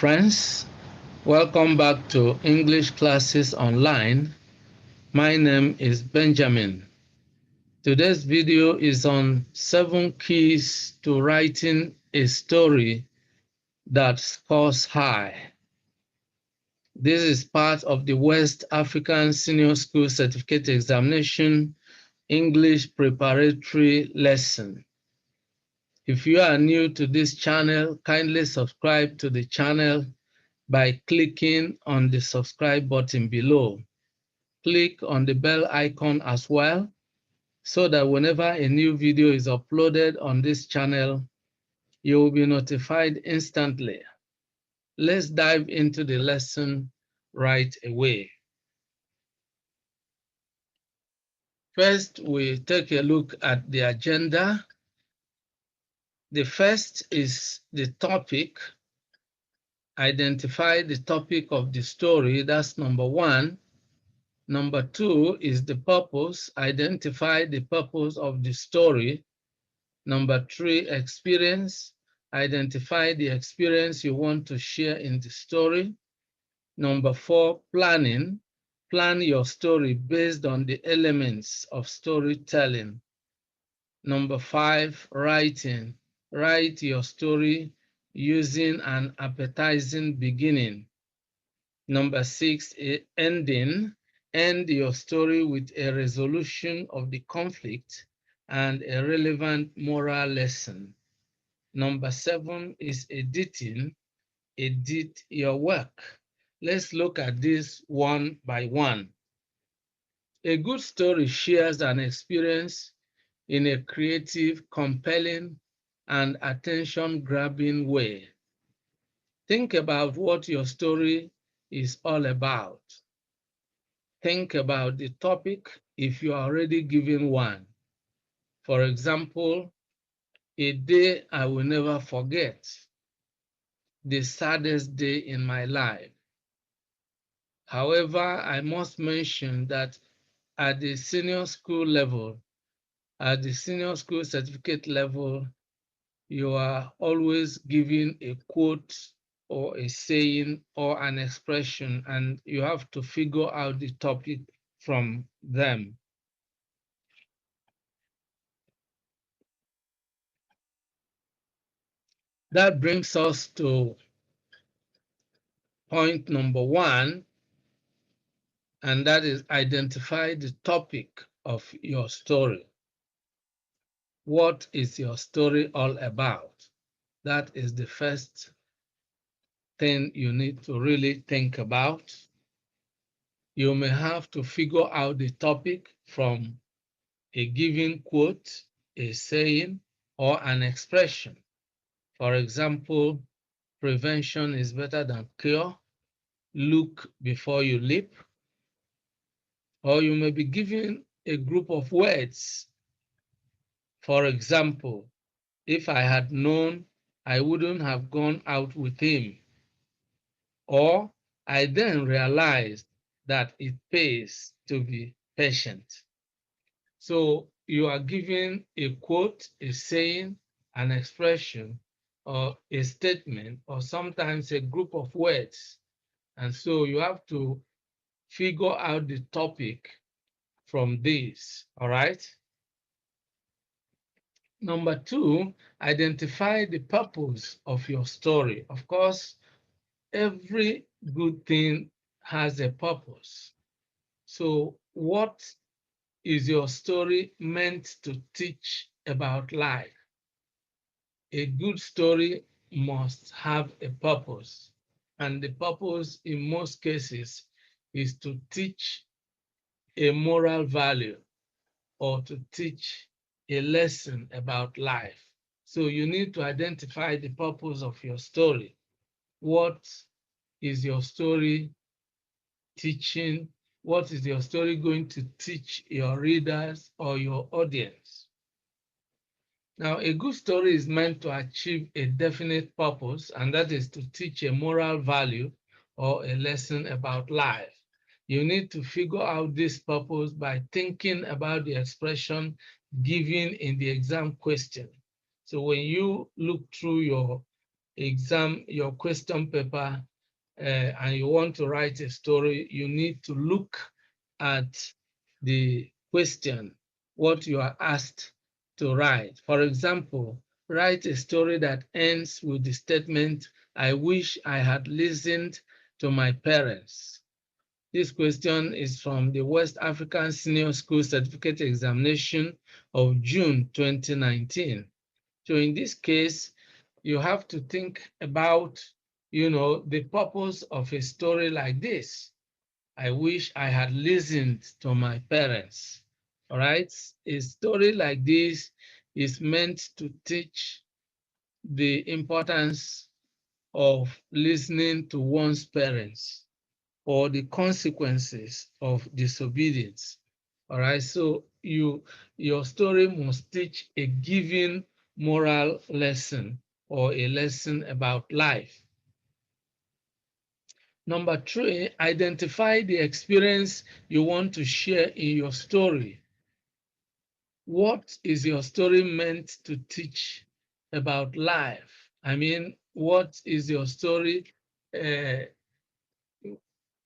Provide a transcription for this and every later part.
friends. Welcome back to English Classes Online. My name is Benjamin. Today's video is on 7 keys to writing a story that scores high. This is part of the West African Senior School Certificate Examination English Preparatory lesson. If you are new to this channel, kindly subscribe to the channel by clicking on the subscribe button below. Click on the bell icon as well so that whenever a new video is uploaded on this channel, you will be notified instantly. Let's dive into the lesson right away. First, we take a look at the agenda. The first is the topic. Identify the topic of the story. That's number 1. Number 2 is the purpose. Identify the purpose of the story. Number 3, experience. Identify the experience you want to share in the story. Number 4, planning. Plan your story based on the elements of storytelling. Number 5, writing. Write your story using an appetizing beginning. Number 6, ending. End your story with a resolution of the conflict and a relevant moral lesson. Number 7 is editing. Edit your work. Let's look at this one by one. A good story shares an experience in a creative, compelling, and attention-grabbing way. Think about what your story is all about. Think about the topic if you are already given one. For example, a day I will never forget, the saddest day in my life. However, I must mention that at the senior school level, at the senior school certificate level, you are always given a quote or a saying or an expression, and you have to figure out the topic from them. That brings us to point number 1, and that is identify the topic of your story. What is your story all about? That is the first thing you need to really think about. You may have to figure out the topic from a given quote, a saying, or an expression. For example, prevention is better than cure. Look before you leap. Or you may be given a group of words. For example, if I had known, I wouldn't have gone out with him. Or I then realized that it pays to be patient. So you are given a quote, a saying, an expression, or a statement, or sometimes a group of words. And so you have to figure out the topic from this, all right? Number 2, identify the purpose of your story. Of course, every good thing has a purpose. So what is your story meant to teach about life? A good story must have a purpose, and the purpose in most cases is to teach a moral value or to teach a lesson about life. So you need to identify the purpose of your story. What is your story teaching? What is your story going to teach your readers or your audience? Now, a good story is meant to achieve a definite purpose, and that is to teach a moral value or a lesson about life. You need to figure out this purpose by thinking about the expression given in the exam question. So when you look through your exam, your question paper, and you want to write a story, you need to look at the question, what you are asked to write. For example, write a story that ends with the statement, "I wish I had listened to my parents." This question is from the West African Senior School Certificate Examination of June 2019. So in this case, you have to think about, the purpose of a story like this. I wish I had listened to my parents. All right. A story like this is meant to teach the importance of listening to one's parents or the consequences of disobedience. All right. So your story must teach a given moral lesson or a lesson about life. Number three, identify the experience you want to share in your story. What is your story meant to teach about life? I mean, what is your story uh,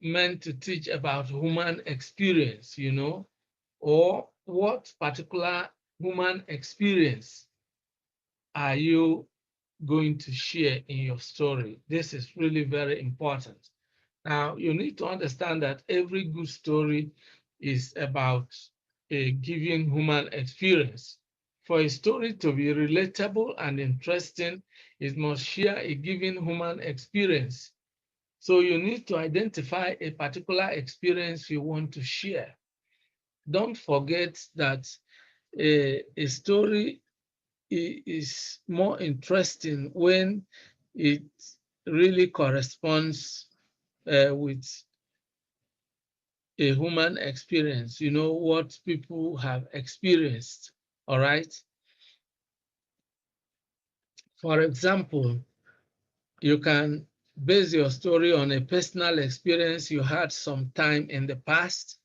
meant to teach about human experience, or what particular human experience are you going to share in your story? This is really very important. Now, you need to understand that every good story is about a given human experience. For a story to be relatable and interesting, it must share a given human experience. So you need to identify a particular experience you want to share. Don't forget that a story is more interesting when it really corresponds with a human experience, what people have experienced. All right. For example, you can base your story on a personal experience you had sometime in the past,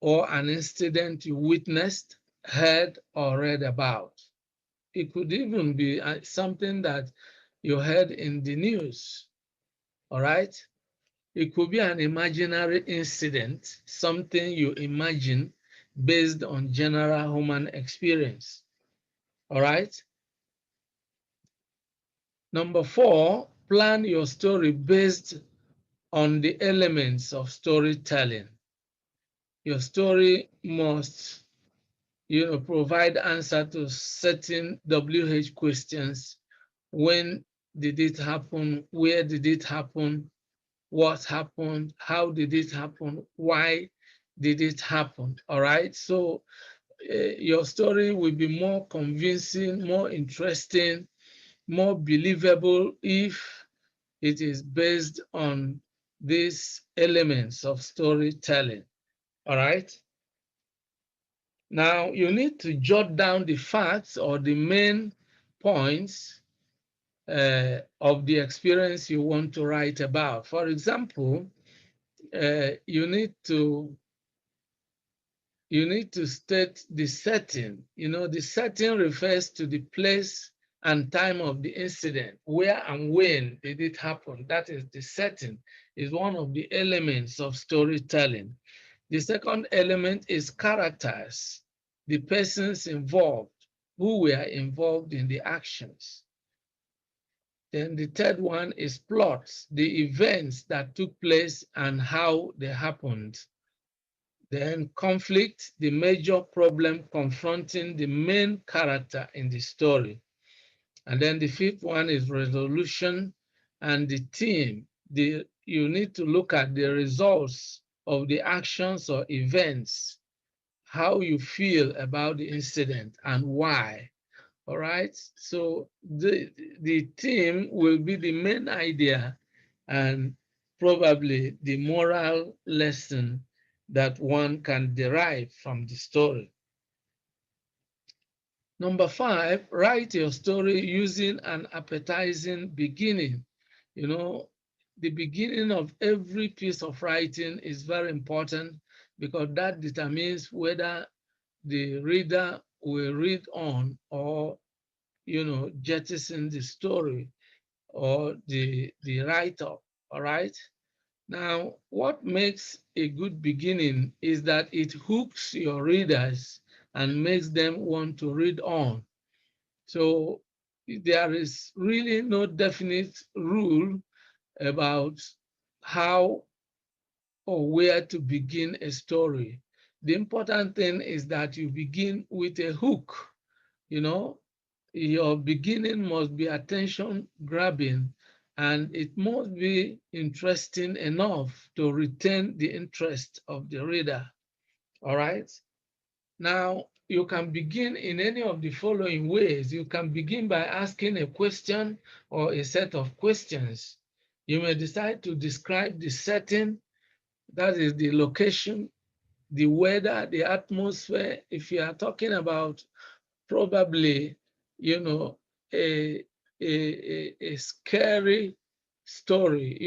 or an incident you witnessed, heard, or read about. It could even be something that you heard in the news. All right. It could be an imaginary incident, something you imagine based on general human experience. All right. Number four, plan your story based on the elements of storytelling. Your story must, provide answer to certain WH questions. When did it happen? Where did it happen? What happened? How did it happen? Why did it happen? All right. So your story will be more convincing, more interesting, more believable if it is based on these elements of storytelling. All right. Now you need to jot down the facts or the main points of the experience you want to write about. For example, you need to state the setting. The setting refers to the place and time of the incident. Where and when did it happen? That is, the setting is one of the elements of storytelling. The second element is characters, the persons involved, who were involved in the actions. Then the third one is plots, the events that took place and how they happened. Then conflict, the major problem confronting the main character in the story. And then the fifth one is resolution and the theme. You need to look at the results of the actions or events, how you feel about the incident and why. All right. So the theme will be the main idea and probably the moral lesson that one can derive from the story. Number five, write your story using an appetizing beginning. The beginning of every piece of writing is very important because that determines whether the reader will read on or, jettison the story. or the write-up. All right. Now, what makes a good beginning is that it hooks your readers and makes them want to read on. So there is really no definite rule about how or where to begin a story. The important thing is that you begin with a hook. You know, your beginning must be attention grabbing, and it must be interesting enough to retain the interest of the reader. All right. Now, you can begin in any of the following ways. You can begin by asking a question or a set of questions. You may decide to describe the setting, that is the location, the weather, the atmosphere. If you are talking about probably, you know, a, a scary story,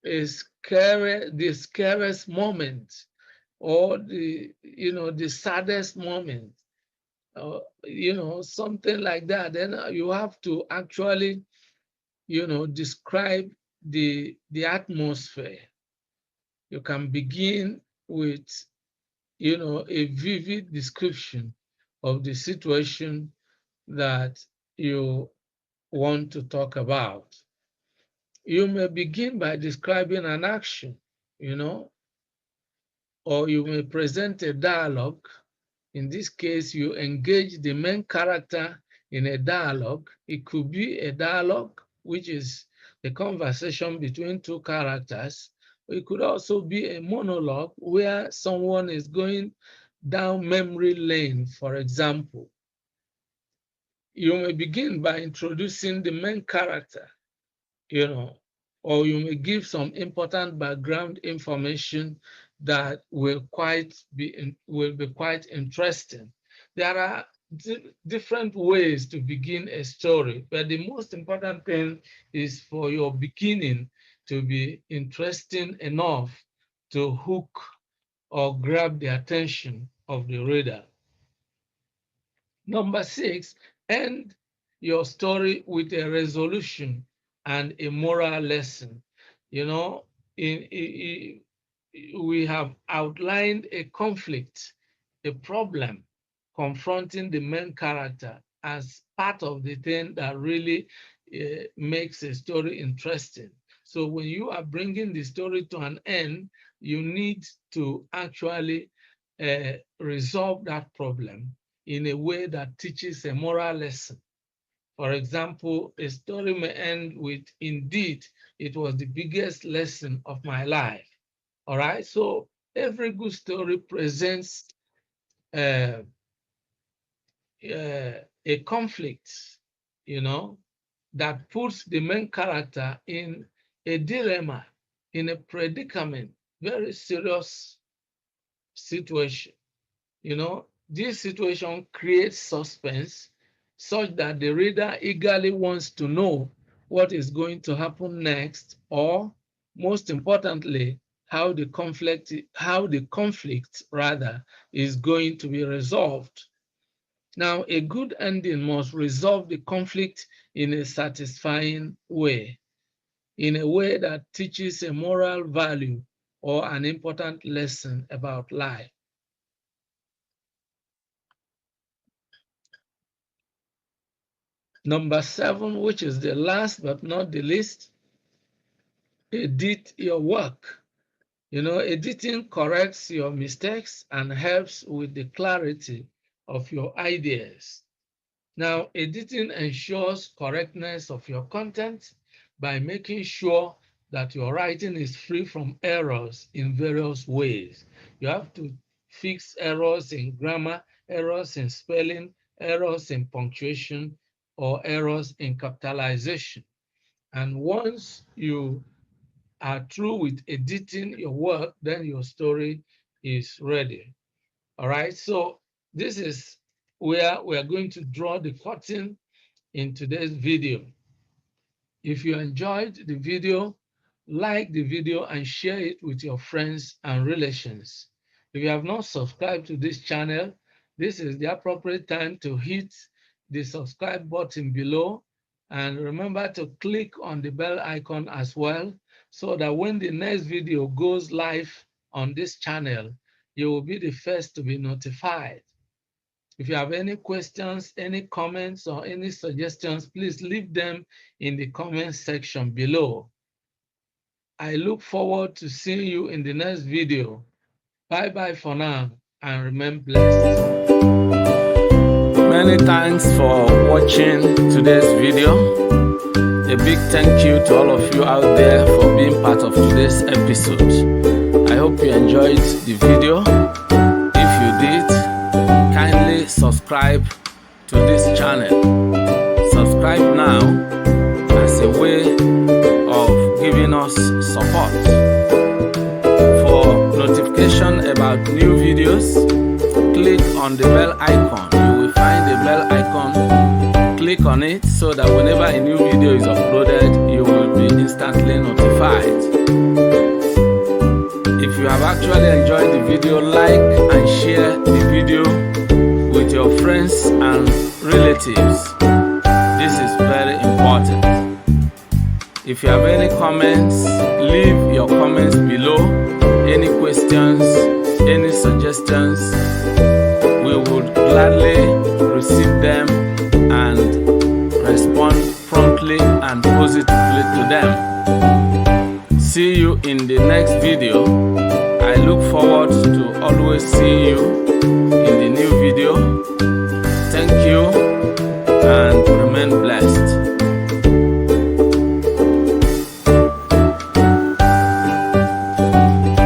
the scariest moment, or the saddest moment, something like that. Then you have to actually, describe the atmosphere. You can begin with, a vivid description of the situation that you want to talk about. You may begin by describing an action, you know, or you may present a dialogue. In this case, you engage the main character in a dialogue. It could be a dialogue, which is a conversation between two characters. It could also be a monologue where someone is going down memory lane, for example. You may begin by introducing the main character, you know, or you may give some important background information that will be quite interesting. There are different ways to begin a story, but the most important thing is for your beginning to be interesting enough to hook or grab the attention of the reader. Number 6, end your story with a resolution and a moral lesson. You know, we have outlined a conflict, a problem confronting the main character as part of the thing that really makes a story interesting. So when you are bringing the story to an end, you need to actually resolve that problem in a way that teaches a moral lesson. For example, a story may end with, indeed, it was the biggest lesson of my life. All right. So every good story presents uh, a conflict, that puts the main character in a dilemma, in a predicament, very serious situation. This situation creates suspense such that the reader eagerly wants to know what is going to happen next, or most importantly, how the conflict rather is going to be resolved. Now, a good ending must resolve the conflict in a satisfying way, in a way that teaches a moral value or an important lesson about life. Number 7, which is the last but not the least, edit your work. Editing corrects your mistakes and helps with the clarity of your ideas. Now, editing ensures correctness of your content by making sure that your writing is free from errors in various ways. You have to fix errors in grammar, errors in spelling, errors in punctuation, or errors in capitalization. And once you are through with editing your work, then your story is ready. All right, so this is where we are going to draw the curtain in today's video. If you enjoyed the video, like the video and share it with your friends and relations. If you have not subscribed to this channel, this is the appropriate time to hit the subscribe button below And remember to click on the bell icon as well, so that when the next video goes live on this channel, you will be the first to be notified. If you have any questions, any comments, or any suggestions, please leave them in the comment section below. I look forward to seeing you in the next video. Bye-bye for now, and remain blessed. Many thanks for watching today's video. A big thank you to all of you out there for being part of today's episode. I hope you enjoyed the video. If you did, kindly subscribe to this channel. Subscribe now as a way of giving us support. For notification about new videos, click on the bell icon. You will find the bell icon. Click on it so that whenever a new video is uploaded, you will be instantly notified. If you have actually enjoyed the video, like and share the video with your friends and relatives. This is very important. If you have any comments, leave your comments below. Any questions, any suggestions, we would gladly receive them and respond promptly and positively to them. See you in the next video. I look forward to always seeing you in the new video.